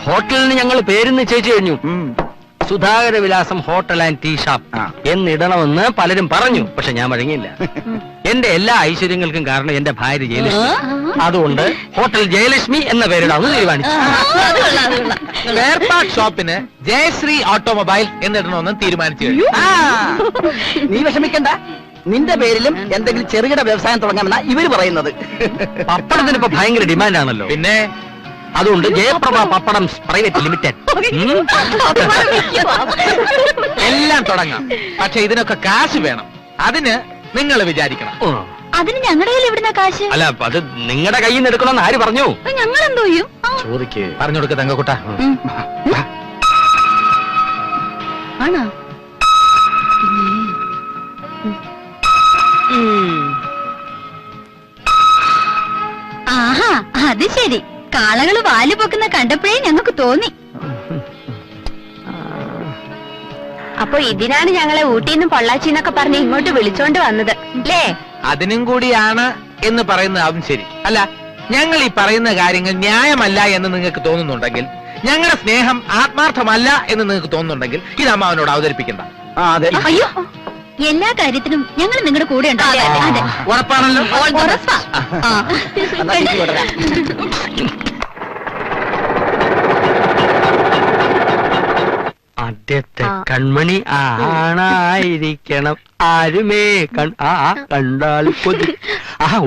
ഹോട്ടലിന് ഞങ്ങൾ പേര് നിശ്ചയിച്ചു കഴിഞ്ഞു. സുധാകര വിലാസം ഹോട്ടൽ ആൻഡ് ടീ ഷാപ്പ് എന്നിടണമെന്ന് പലരും പറഞ്ഞു. പക്ഷെ ഞാൻ വഴങ്ങിയില്ല. എന്റെ എല്ലാ ഐശ്വര്യങ്ങൾക്കും കാരണം എന്റെ ഭാര്യ ജയലക്ഷ്മി. അതുകൊണ്ട് ഹോട്ടൽ ജയലക്ഷ്മി എന്ന പേരിടാമെന്ന് തീരുമാനിച്ചു. സ്പെയർ പാർട്ട് ഷോപ്പിന് ജയശ്രീ ഓട്ടോമൊബൈൽ എന്നിടണമെന്ന് തീരുമാനിച്ചു. നീ വിഷമിക്കണ്ട, നിന്റെ പേരിലും എന്തെങ്കിലും ചെറുകിട വ്യവസായം തുടങ്ങാമെന്നാ ഇവര് പറയുന്നത്. പപ്പടത്തിന് ഇപ്പൊ ഭയങ്കര ഡിമാൻഡാണല്ലോ. പിന്നെ അതുകൊണ്ട് ജയപ്രഭ പപ്പടം പ്രൈവറ്റ് ലിമിറ്റഡ് എല്ലാം തുടങ്ങാം. പക്ഷെ ഇതിനൊക്കെ കാശ് വേണം. അതിന് നിങ്ങൾ വിചാരിക്കണം. അതിന് ഞങ്ങളുടെ കയ്യിൽ എവിടുന്ന കാശ്? അല്ല, അത് നിങ്ങളുടെ കയ്യിൽ നിന്ന് എടുക്കണമെന്ന് ആര് പറഞ്ഞു? ഞങ്ങൾ എന്തോ ചെയ്യും? ചോദിക്ക്. പറഞ്ഞു കൊടുക്ക തങ്കക്കുട്ട. ആണോ? ആഹാ, അത് ശരി. കാളകള് വാല് പൊക്കുന്ന കണ്ടപ്പോഴേ ഞങ്ങൾക്ക് തോന്നി. അപ്പൊ ഇതിനാണ് ഞങ്ങളെ ഊട്ടിന്ന് പൊള്ളാച്ചിന്നൊക്കെ പറഞ്ഞ് ഇങ്ങോട്ട് വിളിച്ചോണ്ട് വന്നത് അല്ലേ? അതിനും കൂടിയാണ് എന്ന് പറയുന്നതാവും ശരി. അല്ല, ഞങ്ങൾ ഈ പറയുന്ന കാര്യങ്ങൾ ന്യായമല്ല എന്ന് നിങ്ങൾക്ക് തോന്നുന്നുണ്ടെങ്കിൽ, ഞങ്ങളുടെ സ്നേഹം ആത്മാർത്ഥമല്ല എന്ന് നിങ്ങൾക്ക് തോന്നുന്നുണ്ടെങ്കിൽ ഇത് അമ്മാവനോട് അവതരിപ്പിക്കണ്ട. അയ്യോ, എല്ലാ കാര്യത്തിനും ഞങ്ങൾ നിങ്ങളുടെ കൂടെ ഉണ്ടാവും. ഉറപ്പാണല്ലോ? ഉറപ്പാ. ആദ്യത്തെ കൺമണി ആണായിരിക്കണം, ആരുമേ കണ്ടാൽ കൊതി.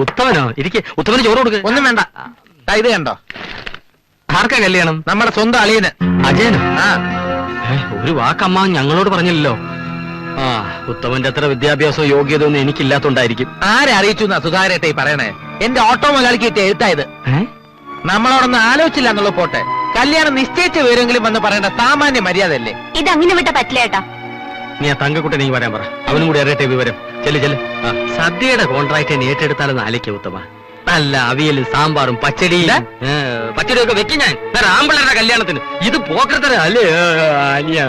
ഉത്തമനോ? ഇരിക്കെ. ഉത്തമന് ചോറ് കൊടുക്ക. ഒന്നും വേണ്ട. ഇത് കണ്ടോ? ആർക്കാ കല്യാണം? നമ്മുടെ സ്വന്തം അളിയന്. അജയനോ? ഒരു വാക്കമ്മ ഞങ്ങളോട് പറഞ്ഞില്ലല്ലോ. ഉത്തമന്റെ അത്ര വിദ്യാഭ്യാസവും യോഗ്യതയൊന്നും എനിക്കില്ലാത്തോണ്ടായിരിക്കും. ആരെ അറിയിച്ചു എന്നാ സുധാകരേട്ടെ ഈ പറയണേ? എന്റെ ഓട്ടോ മുതലാളിക്ക് എഴുത്തായത്. നമ്മളോടൊന്ന് ആലോചിച്ചില്ല എന്നുള്ള പോട്ടെ, കല്യാണം നിശ്ചയിച്ച വിവരമെങ്കിലും വന്ന് പറയേണ്ട സാമാന്യ മര്യാദ അല്ലേ? ഇത് അങ്ങനെ വിട്ട പറ്റില്ല ഏട്ടാ. നീ ആ തങ്കക്കുട്ടൻ നീ പറയാൻ പറ, അവനും കൂടി അറിയട്ടെ വിവരം. ചെല്ല്. സദ്യയുടെ കോൺട്രാക്ട് ഏറ്റെടുത്താലെന്ന് ആലോചിക്ക ഉത്തമ. നല്ല അവിയലും സാമ്പാറും പച്ചടിയും ഒക്കെ വെക്കും ഞാൻ ആമ്പിള്ളേരുടെ കല്യാണത്തിന്. ഇത് പോക്കരത്തര അല്ലേ അനിയ?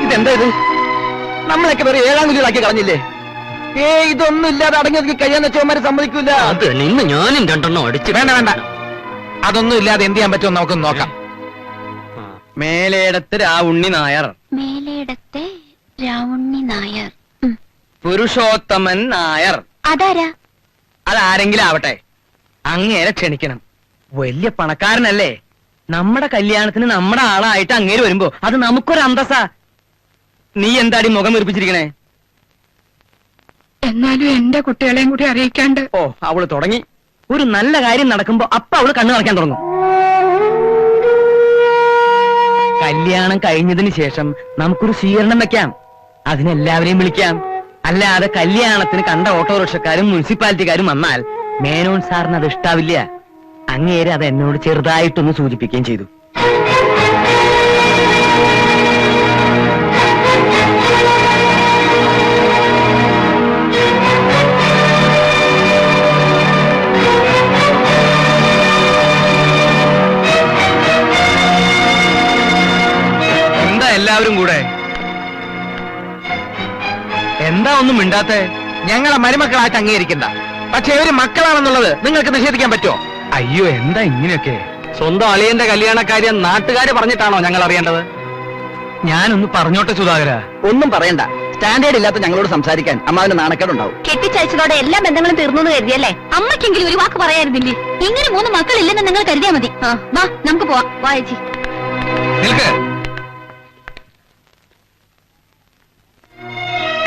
ഇതെന്താ ഇത്? നമ്മളൊക്കെ വേറെ 7ാം കുലികളാക്കി കളഞ്ഞില്ലേ? ഇതൊന്നും ഇല്ലാതെ അടങ്ങി കഴിയാന്ന് വെച്ചവന്മാരെ സമ്മതിക്കൂല. അത് നിന്ന് ഞാനും 2 അടിച്ചു. വേണ്ട, അതൊന്നും ഇല്ലാതെ എന്ത് ചെയ്യാൻ പറ്റുമോ നമുക്ക് നോക്കാം. മേലേടത്ത് രാവുണ്ണി നായർ. മേലേടത്തെ രാവുണ്ണി നായർ. പുരുഷോത്തമൻ നായർ. അതാരാ? അതാരെങ്കിലും ആവട്ടെ, അങ്ങേരെ ക്ഷണിക്കണം. വലിയ പണക്കാരനല്ലേ? നമ്മുടെ കല്യാണത്തിന് നമ്മുടെ ആളായിട്ട് അങ്ങേര് വരുമ്പോ അത് നമുക്കൊരു അന്തസ്സാ. നീ എന്താടി മുഖം വീർപ്പിച്ചിരിക്കണേ? എന്നാലും എന്റെ കുട്ടികളെയും കൂടി അറിയിക്കാണ്ട്. അവള് തുടങ്ങി. ഒരു നല്ല കാര്യം നടക്കുമ്പോ അപ്പ അവള് കണ്ണു നിറയ്ക്കാൻ തുടങ്ങും. കല്യാണം കഴിഞ്ഞതിന് ശേഷം നമുക്കൊരു സ്വീകരണം വെക്കാം. അതിനെല്ലാവരെയും വിളിക്കാം. അല്ലാതെ കല്യാണത്തിന് കണ്ട ഓട്ടോറിക്ഷക്കാരും മുനിസിപ്പാലിറ്റിക്കാരും വന്നാൽ മേനോൻ സാറിന് അത് ഇഷ്ടാവില്ല. അങ്ങേരെ അത് എന്നോട് ചെറുതായിട്ടൊന്ന് സൂചിപ്പിക്കുകയും ചെയ്തു. എല്ലാവരും കൂടെ എന്താ ഒന്നും മിണ്ടാത്തെ? ഞങ്ങളെ മരുമക്കളായിട്ട് അംഗീകരിക്കണ്ട. പക്ഷെ ഇവര് മക്കളാണെന്നുള്ളത് നിങ്ങൾക്ക് നിഷേധിക്കാൻ പറ്റുമോ? അയ്യോ, എന്താ ഇങ്ങനെയൊക്കെ? സ്വന്തം അളിയന്റെ കല്യാണക്കാര്യം നാട്ടുകാര് പറഞ്ഞിട്ടാണോ ഞങ്ങൾ അറിയേണ്ടത്? ഞാനൊന്ന് പറഞ്ഞോട്ടെ സുധാകര. ഒന്നും പറയണ്ട. സ്റ്റാൻഡേർഡ് ഇല്ലാത്ത ഞങ്ങളോട് സംസാരിക്കാൻ അമ്മാവിന്റെ നാണക്കേടുണ്ടാവും. കെട്ടിച്ചയച്ചതോടെ എല്ലാ ബന്ധങ്ങളും തീർന്നു എന്ന് കരുതിയല്ലേ? അമ്മയ്ക്കെങ്കിലും ഒരു വാക്ക് പറയായിരുന്നില്ലേ? ഇങ്ങനെ 3 മക്കളില്ലെന്ന് നിങ്ങൾ കരുതിയാ മതി. വാ, നമുക്ക് പോവാം. വാ ചേച്ചി.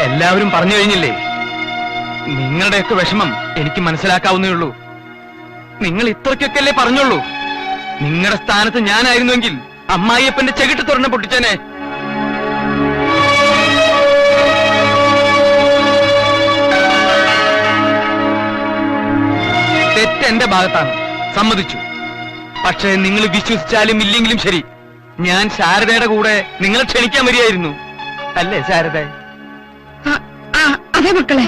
എല്ലാവരും പറഞ്ഞു കഴിഞ്ഞില്ലേ? നിങ്ങളുടെയൊക്കെ വിഷമം എനിക്ക് മനസ്സിലാക്കാവുന്നേ ഉള്ളൂ. നിങ്ങൾ ഇത്രയ്ക്കൊക്കെ അല്ലേ പറഞ്ഞോളൂ. നിങ്ങളുടെ സ്ഥാനത്ത് ഞാനായിരുന്നുവെങ്കിൽ അമ്മായിയപ്പന്റെ ചെകിട്ട് തുറന്ന് പൊട്ടിച്ചേനെ. തെറ്റ് എന്റെ ഭാഗത്താണ്, സമ്മതിച്ചു. പക്ഷേ നിങ്ങൾ വിശ്വസിച്ചാലും ഇല്ലെങ്കിലും ശരി, ഞാൻ ശാരദയുടെ കൂടെ നിങ്ങളെ ക്ഷണിക്കാൻ വരികയായിരുന്നു. അല്ലേ ശാരദ? അതെ മക്കളെ.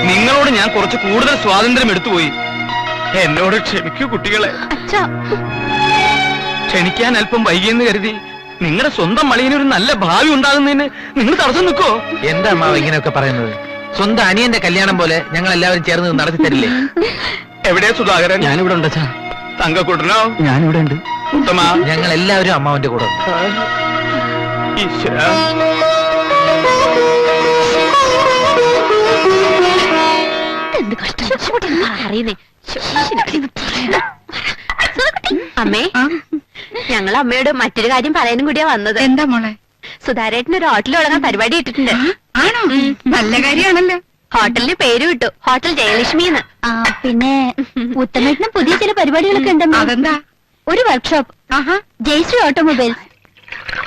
നിങ്ങളോട് ഞാൻ കുറച്ച് കൂടുതൽ സ്വാതന്ത്ര്യം എടുത്തുപോയി. എന്നോട് ക്ഷമിക്കൂ കുട്ടികളെ. അച്ഛാ, ക്ഷണിക്കാൻ അല്പം വൈകിയെന്ന് കരുതി നിങ്ങളുടെ സ്വന്തം മളിയനൊരു നല്ല ഭാവി ഉണ്ടാകുന്നതിന് നിങ്ങൾ തടസ്സം നിൽക്കോ? എന്താ അമ്മാവ് ഇങ്ങനെയൊക്കെ പറയുന്നത്? സ്വന്തം അനിയന്റെ കല്യാണം പോലെ ഞങ്ങൾ എല്ലാവരും ചേർന്ന് നടത്തി തരില്ലേ? എവിടെയാ സുധാകരൻ? ഞാനിവിടെ ഉണ്ട് അച്ഛാ. തങ്കക്കൂട്ടനോ? ഞാനിവിടെ ഉണ്ട്. ഉത്തമ, ഞങ്ങൾ എല്ലാവരും അമ്മാവന്റെ കൂടെ ഉണ്ട്. ഈശ്വരാ. എന്ത് കഷ്ടം അറിയുന്നേ. അമ്മേ, ഞങ്ങൾ അമ്മയോട് മറ്റൊരു കാര്യം പറയാനും കൂടിയാ വന്നത്. എന്താ മോളെ? സുധാരേട്ടന് ഒരു ഹോട്ടൽ തുടങ്ങാൻ പരിപാടി ഇട്ടിട്ടുണ്ട്. ആണോ? നല്ല കാര്യമാണല്ലോ. ഹോട്ടലിന് പേര് വിട്ടു, ഹോട്ടൽ ജയലക്ഷ്മിന്ന്. പിന്നെ ഉത്തമേട്ടനും പുതിയ ചില പരിപാടികളൊക്കെ ഉണ്ടെന്ന്. അതെന്താ? ഒരു വർക്ക്ഷോപ്പ്, ആഹാ. ജയശ്രീ ഓട്ടോമൊബൈൽസ്.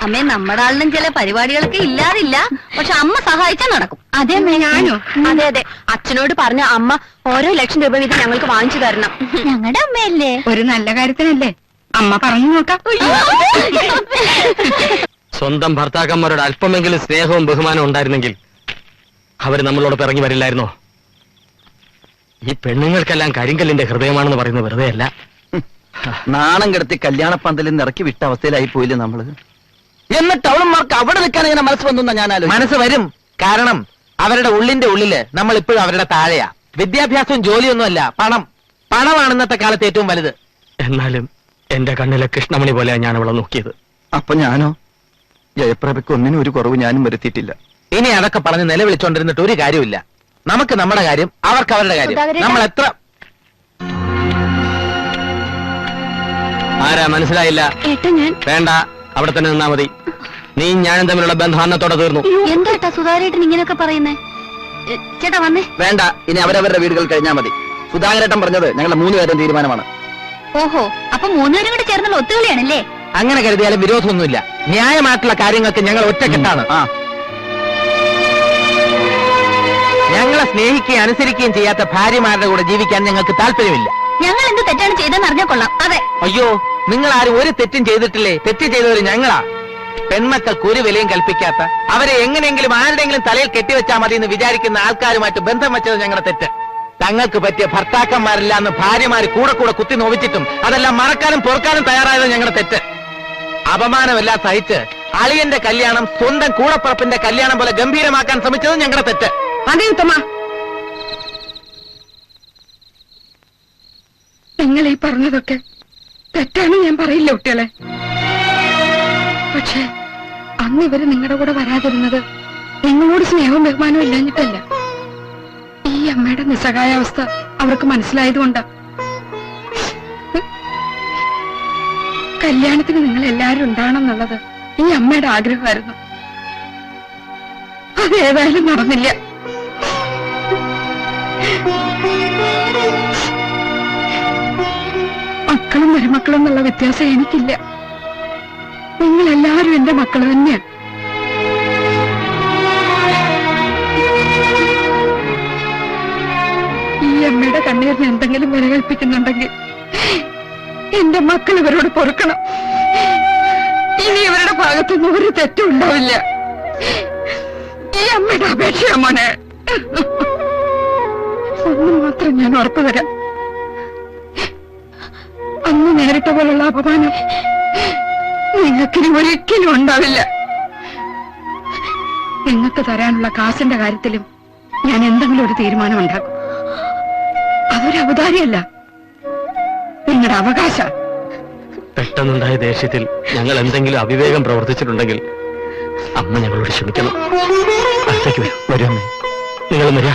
അമ്മേ, നമ്മുടെ ആളിനും ചില പരിപാടികളൊക്കെ ഇല്ലാതില്ല, പക്ഷെ അമ്മ സഹായിച്ചാൽ നടക്കും. അതെ അമ്മേ. ഞാനോ? അതെ അതെ, അച്ഛനോട് പറഞ്ഞ അമ്മ ഓരോ ലക്ഷം രൂപ വീതം ഞങ്ങൾക്ക് വാങ്ങിച്ചു തരണം. ഞങ്ങളുടെ അമ്മയല്ലേ. ഒരു നല്ല കാര്യത്തിനല്ലേ? അമ്മ പറഞ്ഞു നോക്കാം. സ്വന്തം ഭർത്താക്കന്മാരോട് അല്പമെങ്കിലും സ്നേഹവും ബഹുമാനവും ഉണ്ടായിരുന്നെങ്കിൽ അവര് നമ്മളോട് ഇറങ്ങി വരില്ലായിരുന്നോ? ഈ പെണ്ണുങ്ങൾക്കെല്ലാം കരിങ്കല്ലിന്റെ ഹൃദയമാണെന്ന് പറയുന്നത് വെറുതെ അല്ല. നാണം കിടത്തി കല്യാണ പന്തലിൽ നിന്ന് ഇറക്കി വിട്ട അവസ്ഥയിലായി പോയില്ലേ നമ്മള്? എന്നിട്ട് അവളന്മാർക്ക് അവിടെ നിൽക്കാൻ ഇങ്ങനെ മനസ്സ് വന്നു ഞാൻ ആലോചിച്ചു. മനസ്സ് വരും. കാരണം അവരുടെ ഉള്ളിന്റെ ഉള്ളില് നമ്മൾ ഇപ്പോഴും അവരുടെ താഴെയാ. വിദ്യാഭ്യാസവും ജോലിയൊന്നുമല്ല, പണം. പണമാണ് ഇന്നത്തെ കാലത്ത് ഏറ്റവും വലുത്. എന്നാലും എന്റെ കണ്ണിലെ കൃഷ്ണമണി പോലെയാണ് ഞാൻ അവളെ നോക്കിയത്. അപ്പൊ ഞാനോ? ജയപ്രഭയ്ക്ക് ഒന്നിനും ഒരു കുറവ് ഞാനും വരുത്തിയിട്ടില്ല. ഇനി അതൊക്കെ പറഞ്ഞ് നിലവിളിച്ചോണ്ടിരുന്നിട്ട് ഒരു കാര്യമില്ല. നമുക്ക് നമ്മുടെ കാര്യം, അവർക്ക് അവരുടെ കാര്യം. സുധാകരേട്ടാ. നമ്മൾ എത്ര ആരാ മനസ്സിലായില്ല? ഏട്ടാ, ഞാൻ വേണ്ട, അവിടെ തന്നെ നിന്നാ മതി. നീ ഞാനും തമ്മിലുള്ള ബന്ധം അന്നത്തോടെ തീർന്നു. എന്താ സുധാരേട്ടൻ ഇങ്ങനെയൊക്കെ പറയുന്നേ? ചേട്ടാ വന്നേ. വേണ്ട, ഇനി അവരവരുടെ വീടുകൾ കഴിഞ്ഞാൽ മതി. സുധാകരേട്ടൻ പറഞ്ഞത് ഞങ്ങളുടെ 3 പേരും തീരുമാനമാണ്. ഓഹോ, അപ്പൊ 3 പേരും കൂടി ചേർന്നുള്ള ഒത്തുകളിയാണല്ലേ? അങ്ങനെ കരുതിയാലും വിരോധമൊന്നുമില്ല. ന്യായമായിട്ടുള്ള കാര്യങ്ങൾക്ക് ഞങ്ങൾ ഒറ്റക്കെട്ടാണ്. ആ, ഞങ്ങളെ സ്നേഹിക്കുകയും അനുസരിക്കുകയും ചെയ്യാത്ത ഭാര്യമാരുടെ കൂടെ ജീവിക്കാൻ ഞങ്ങൾക്ക് താല്പര്യമില്ല. ഞങ്ങൾ എന്ത് തെറ്റാണ് ചെയ്തെന്ന് അറിഞ്ഞാൽ കൊള്ളാം. അതെ. അയ്യോ, നിങ്ങൾ ആരും ഒരു തെറ്റും ചെയ്തിട്ടില്ലേ? തെറ്റ് ചെയ്തവർ ഞങ്ങളാ. പെൺമക്കൾക്ക് ഒരു വിലയും കൽപ്പിക്കാത്ത, അവരെ എങ്ങനെയെങ്കിലും ആരുടെയെങ്കിലും തലയിൽ കെട്ടിവെച്ചാൽ മതി എന്ന് വിചാരിക്കുന്ന ആൾക്കാരുമായിട്ട് ബന്ധം വെച്ചത് ഞങ്ങളുടെ തെറ്റ്. തങ്ങൾക്ക് പറ്റിയ ഭർത്താക്കന്മാരില്ല എന്ന് ഭാര്യമാര് കൂടെ കൂടെ കുത്തി നോവിച്ചിട്ടും അതെല്ലാം മറക്കാനും പൊറുക്കാനും തയ്യാറായത് ഞങ്ങളുടെ തെറ്റ്. അപമാനമെല്ലാം സഹിച്ച് അളിയന്റെ കല്യാണം സ്വന്തം കൂടപ്പുറപ്പിന്റെ കല്യാണം പോലെ ഗംഭീരമാക്കാൻ ശ്രമിച്ചത് ഞങ്ങളുടെ തെറ്റ്. അതെ ഉത്തമ, നിങ്ങൾ ഈ പറഞ്ഞതൊക്കെ തെറ്റാണ് ഞാൻ പറയില്ല കുട്ടികളെ. പക്ഷെ അന്ന് ഇവര് നിങ്ങളുടെ കൂടെ വരാതിരുന്നത് നിങ്ങളോട് സ്നേഹവും ബഹുമാനവും ഇല്ലാഞ്ഞിട്ടല്ല. ഈ അമ്മയുടെ നിസ്സഹായാവസ്ഥ അവർക്ക് മനസ്സിലായതുകൊണ്ടാ. കല്യാണത്തിന് നിങ്ങൾ എല്ലാവരും ഉണ്ടാവണം എന്നുള്ളത് ഈ അമ്മയുടെ ആഗ്രഹമായിരുന്നു. അതേതായാലും നടന്നില്ല. മക്കളും മരുമക്കളും എന്നുള്ള വ്യത്യാസം എനിക്കില്ല. നിങ്ങൾ എല്ലാവരും എന്റെ മക്കൾ തന്നെയാണ്. ഈ അമ്മയുടെ കണ്ണീരിന് എന്തെങ്കിലും വില കൽപ്പിക്കുന്നുണ്ടെങ്കിൽ എന്റെ മക്കൾ ഇവരോട് പൊറുക്കണം. ഇനി ഇവരുടെ ഭാഗത്തുനിന്ന് ഒരു തെറ്റും ഉണ്ടാവില്ല. ഈ അമ്മയുടെ അപേക്ഷയാ മോനെ. ഒന്ന് മാത്രം ഞാൻ ഉറപ്പു തരാം, അന്ന് നേരിട്ട പോലുള്ള അപമാനം നിങ്ങൾക്കിനി ഒരിക്കലും ഉണ്ടാവില്ല. നിങ്ങൾക്ക് തരാനുള്ള കാശിന്റെ കാര്യത്തിലും ഞാൻ എന്തെങ്കിലും ഒരു തീരുമാനം ഉണ്ടാക്കും. അതൊരു ഔദാര്യമല്ല, നിങ്ങളുടെ അവകാശ. പെട്ടെന്നുണ്ടായ ദേഷ്യത്തിൽ ഞങ്ങൾ എന്തെങ്കിലും അവിവേകം പ്രവർത്തിച്ചിട്ടുണ്ടെങ്കിൽ അമ്മ ഞങ്ങളോട് ക്ഷമിക്കണം. അടുത്തേക്ക് വരൂ. വരുമേ. നിങ്ങൾ വരിക.